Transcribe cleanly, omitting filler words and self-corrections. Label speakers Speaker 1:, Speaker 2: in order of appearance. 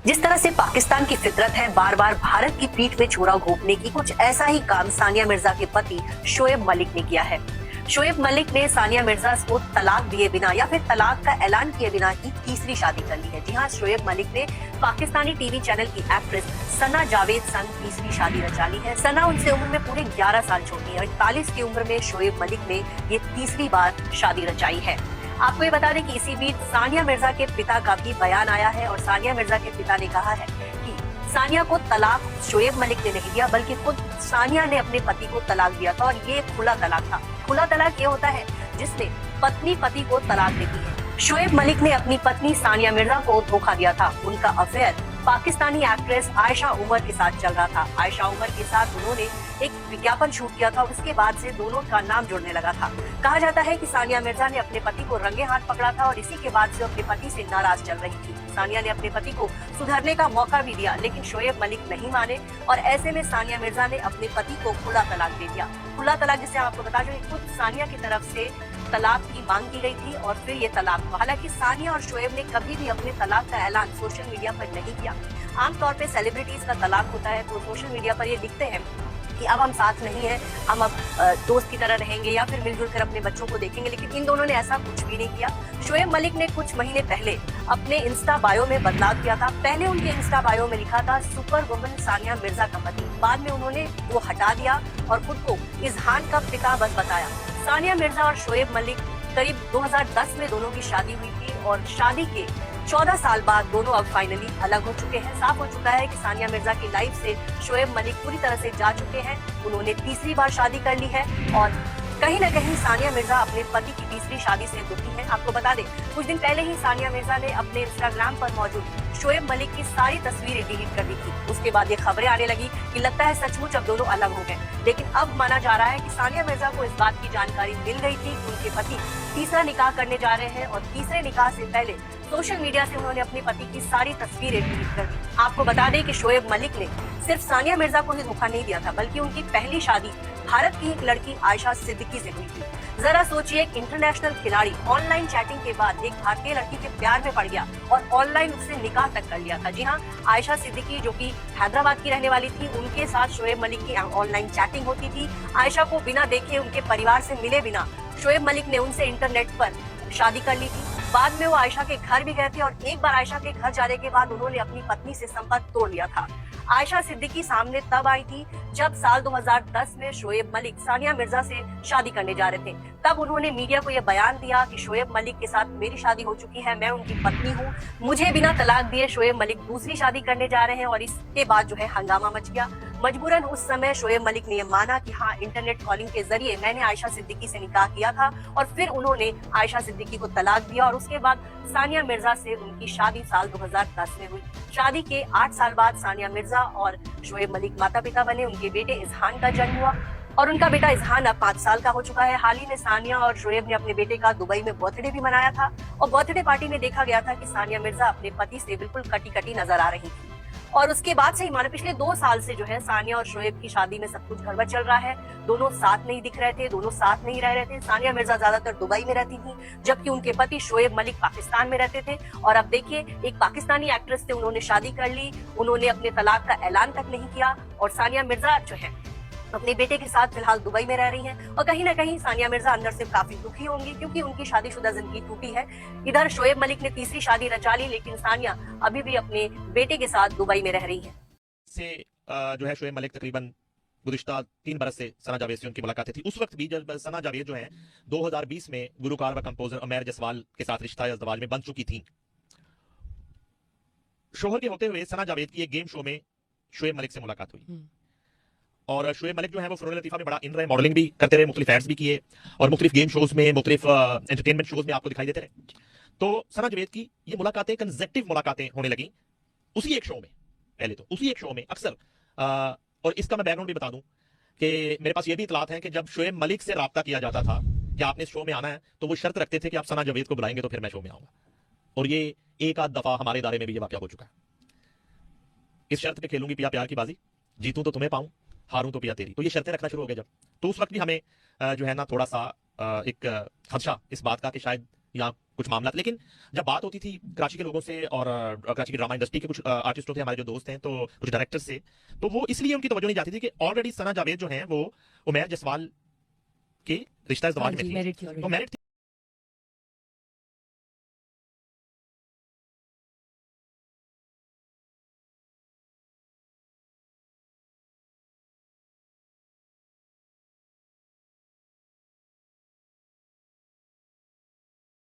Speaker 1: जिस तरह से पाकिस्तान की फितरत है बार बार भारत की पीठ में छुरा घोंपने की, कुछ ऐसा ही काम सानिया मिर्जा के पति शोएब मलिक ने किया है। शोएब मलिक ने सानिया मिर्जा को तलाक दिए बिना या फिर तलाक का ऐलान किए बिना ही तीसरी शादी कर ली है। जी हाँ, शोएब मलिक ने पाकिस्तानी टीवी चैनल की एक्ट्रेस सना जावेद संग तीसरी शादी रचा ली है। सना उनसे उम्र में पूरे 11 साल छोटी है। 41 की उम्र में शोएब मलिक ने ये तीसरी बार शादी रचाई है। आपको ये बता दें कि इसी बीच सानिया मिर्जा के पिता का भी बयान आया है और सानिया मिर्जा के पिता ने कहा है कि सानिया को तलाक शोएब मलिक ने नहीं दिया, बल्कि खुद सानिया ने अपने पति को तलाक दिया था और ये खुला तलाक था। खुला तलाक ये होता है जिसमें पत्नी पति को तलाक देती है। शोएब मलिक ने अपनी पत्नी सानिया मिर्जा को धोखा दिया था। उनका अफेयर पाकिस्तानी एक्ट्रेस आयशा उमर के साथ चल रहा था। आयशा उमर के साथ उन्होंने एक विज्ञापन शूट किया था और उसके बाद से दोनों का नाम जुड़ने लगा था। कहा जाता है कि सानिया मिर्जा ने अपने पति को रंगे हाथ पकड़ा था और इसी के बाद से अपने पति से नाराज चल रही थी। सानिया ने अपने पति को सुधरने का मौका भी दिया, लेकिन शोएब मलिक नहीं माने और ऐसे में सानिया मिर्जा ने अपने पति को खुला तलाक दे दिया। खुला तलाक जिसे आपको बता दें, खुद सानिया की तरफ से तलाक की मांग की गई थी और फिर ये तलाक हुआ। हालांकि सानिया और शोएब ने कभी भी अपने तलाक का ऐलान सोशल मीडिया पर नहीं किया। आमतौर पे सेलिब्रिटीज का तलाक होता है तो सोशल मीडिया पर ये लिखते हैं कि अब हम साथ नहीं हैं, हम अब दोस्त की तरह रहेंगे या फिर मिलजुल कर अपने बच्चों को देखेंगे, लेकिन इन दोनों ने ऐसा कुछ भी नहीं किया। शोएब मलिक ने कुछ महीने पहले अपने इंस्टा बायो में बदलाव किया था। पहले उनके इंस्टा बायो में लिखा था सुपर वुमन सानिया मिर्जा का पति। बाद में उन्होंने वो हटा दिया और खुद को इजहान का पिता बस बताया। सानिया मिर्जा और शोएब मलिक करीब 2010 में दोनों की शादी हुई थी और शादी के 14 साल बाद दोनों अब फाइनली अलग हो चुके हैं। साफ हो चुका है कि सानिया मिर्जा की लाइफ से शोएब मलिक पूरी तरह से जा चुके हैं। उन्होंने तीसरी बार शादी कर ली है और कहीं न कहीं सानिया मिर्जा अपने पति की तीसरी शादी से दुखी हैं। आपको बता दें, कुछ दिन पहले ही सानिया मिर्जा ने अपने इंस्टाग्राम पर मौजूद शोएब मलिक की सारी तस्वीरें डिलीट कर दी थी। उसके बाद ये खबरें आने लगी कि लगता है सचमुच अब दोनों अलग हो गए। लेकिन अब माना जा रहा है कि सानिया मिर्जा को इस बात की जानकारी मिल गई थी कि उनके पति तीसरा निकाह करने जा रहे हैं और तीसरे निकाह से पहले सोशल मीडिया से उन्होंने अपने पति की सारी तस्वीरें डिलीट कर दी। आपको बता दें कि शोएब मलिक ने सिर्फ सानिया मिर्जा को ही धोखा नहीं दिया था, बल्कि उनकी पहली शादी भारत की एक लड़की आयशा सिद्दीकी से हुई थी। जरा सोचिए, एक इंटरनेशनल खिलाड़ी ऑनलाइन चैटिंग के बाद एक भारतीय लड़की के प्यार में पड़ गया और ऑनलाइन उससे निकाह तक कर लिया था। जी हाँ, आयशा सिद्दीकी जो कि हैदराबाद की रहने वाली थी, उनके साथ शोएब मलिक की ऑनलाइन चैटिंग होती थी। आयशा को बिना देखे, उनके परिवार से मिले बिना शोएब मलिक ने उनसे इंटरनेट पर शादी कर ली थी। बाद में वो आयशा के घर भी गए थे और एक बार आयशा के घर जाने के बाद उन्होंने अपनी पत्नी से संपर्क तोड़ लिया था। आयशा सिद्दीकी सामने तब आई थी जब साल 2010 में शोएब मलिक सानिया मिर्जा से शादी करने जा रहे थे। तब उन्होंने मीडिया को यह बयान दिया कि शोएब मलिक के साथ मेरी शादी हो चुकी है, मैं उनकी पत्नी हूँ, मुझे बिना तलाक दिए शोएब मलिक दूसरी शादी करने जा रहे हैं। और इसके बाद जो है हंगामा मच गया। मजबूरन उस समय शोएब मलिक ने यह माना कि हाँ, इंटरनेट कॉलिंग के जरिए मैंने आयशा सिद्दीकी से निकाह किया था और फिर उन्होंने आयशा सिद्दीकी को तलाक दिया और उसके बाद सानिया मिर्जा से उनकी शादी साल 2010 में हुई। शादी के 8 साल बाद सानिया मिर्जा और शोएब मलिक माता पिता बने। उनके बेटे इजहान का जन्म हुआ और उनका बेटा इजहान अब 5 साल का हो चुका है। हाल ही में सानिया और शोएब ने अपने बेटे का दुबई में बर्थडे भी मनाया था और बर्थडे पार्टी में देखा गया था कि सानिया मिर्जा अपने पति से बिल्कुल कटी कटी नजर आ रही थी। और उसके बाद से ही मानो पिछले 2 साल से जो है सानिया और शोएब की शादी में सब कुछ गड़बड़ चल रहा है। दोनों साथ नहीं दिख रहे थे, दोनों साथ नहीं रह रहे थे। सानिया मिर्जा ज्यादातर दुबई में रहती थी, जबकि उनके पति शोएब मलिक पाकिस्तान में रहते थे। और अब देखिए, एक पाकिस्तानी एक्ट्रेस से उन्होंने शादी कर ली, उन्होंने अपने तलाक का ऐलान तक नहीं किया और सानिया मिर्जा जो है अपने बेटे के साथ फिलहाल दुबई में रह रही हैं। और कहीं ना कहीं सानिया मिर्जा अंदर से काफी दुखी होंगी क्योंकि उनकी शादीशुदा जिंदगी टूटी है। इधर शोएब मलिक ने तीसरी शादी रचा ली, लेकिन सानिया अभी भी अपने बेटे के साथ दुबई में रह रही है।
Speaker 2: से जो है शोएब मलिक तकरीबन गुज़िश्ता 3 बरस से सना जावेद से उनकी मुलाकात थी। उस वक्त भी जब सना जावेद जो है 2020 में गुलकार व कंपोजर उमैर जसवाल के साथ रिश्ता अज़दवाज में बन चुकी थी। शोहर के होते हुए सना जावेद की एक गेम शो में शोएब मलिक से मुलाकात हुई और शोएब मलिक जो है वो फ़ुनून लतीफ़ा में बड़ा इन रहे, मॉडलिंग भी करते रहे, मुख्तलिफ एड्स भी किए और मुख्तलिफ गेम शोज में, मुख्तलिफ एंटरटेनमेंट शोज में आपको दिखाई देते रहे। तो सना जावेद की ये मुलाकातें कंसेक्टिव मुलाकातें होने लगी उसी एक शो में। पहले तो उसी एक शो में अक्सर और इसका मैं बैकग्राउंड भी बता दूं कि मेरे पास ये भी इतलात है कि जब शोएब मलिक से राब्ता किया जाता था कि आपने इस शो में आना है, तो वो शर्त रखते थे कि आप सना जावेद को बुलाएंगे तो फिर मैं शो में आऊंगा। और ये एक आध दफा हमारे इदारे में भी ये वाकया हो चुका है। इस शर्त पे खेलूंगी पिया प्यार की बाजी, जीतूं तो तुम्हें पाऊं, हारूं तो पिया तेरी। तो ये शर्तें रखना शुरू हो गए जब, तो उस वक्त भी हमें जो है ना थोड़ा सा एक खदशा इस बात का कि शायद यहाँ कुछ मामला। लेकिन जब बात होती थी कराची के लोगों से और कराची की ड्रामा इंडस्ट्री के कुछ आर्टिस्टों थे, हमारे जो दोस्त हैं, तो कुछ डायरेक्टर से, तो वो इसलिए उनकी तवज्जो नहीं जाती थी कि ऑलरेडी सना जावेद जो हैं वो उमैर जसवाल के रिश्ता इज़्दवाज में थी, तो मैरिड